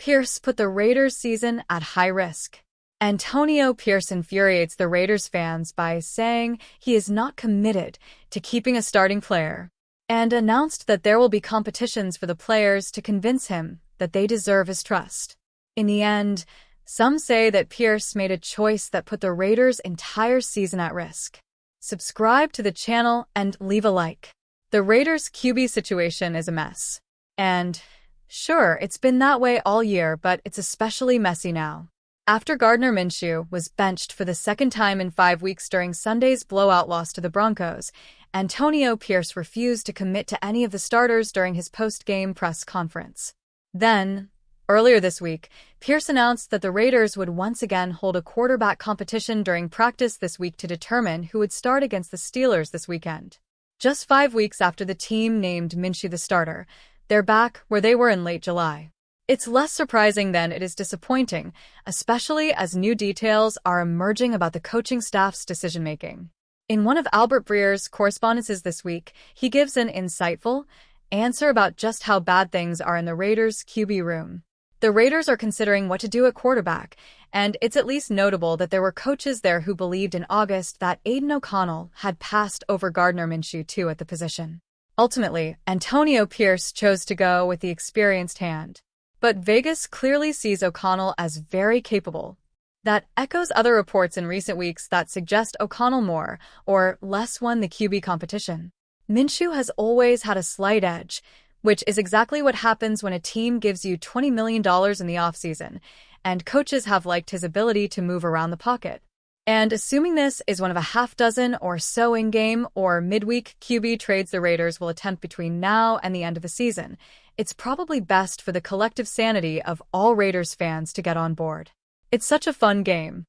Pierce put the Raiders' season at high risk. Antonio Pierce infuriates the Raiders fans by saying he is not committed to keeping a starting player, and announced that there will be competitions for the players to convince him that they deserve his trust. In the end, some say that Pierce made a choice that put the Raiders' entire season at risk. Subscribe to the channel and leave a like. The Raiders' QB situation is a mess. And sure, it's been that way all year, but it's especially messy now. After Gardner Minshew was benched for the second time in 5 weeks during Sunday's blowout loss to the Broncos, Antonio Pierce refused to commit to any of the starters during his post-game press conference. Then, earlier this week, Pierce announced that the Raiders would once again hold a quarterback competition during practice this week to determine who would start against the Steelers this weekend. Just 5 weeks after the team named Minshew the starter, they're back where they were in late July. It's less surprising than it is disappointing, especially as new details are emerging about the coaching staff's decision-making. In one of Albert Breer's correspondences this week, he gives an insightful answer about just how bad things are in the Raiders' QB room. The Raiders are considering what to do at quarterback, and it's at least notable that there were coaches there who believed in August that Aidan O'Connell had passed over Gardner Minshew too at the position. Ultimately, Antonio Pierce chose to go with the experienced hand. But Vegas clearly sees O'Connell as very capable. That echoes other reports in recent weeks that suggest O'Connell more or less won the QB competition. Minshew has always had a slight edge, which is exactly what happens when a team gives you $20 million in the offseason, and coaches have liked his ability to move around the pocket. And assuming this is one of a half dozen or so in-game or midweek QB trades the Raiders will attempt between now and the end of the season, it's probably best for the collective sanity of all Raiders fans to get on board. It's such a fun game.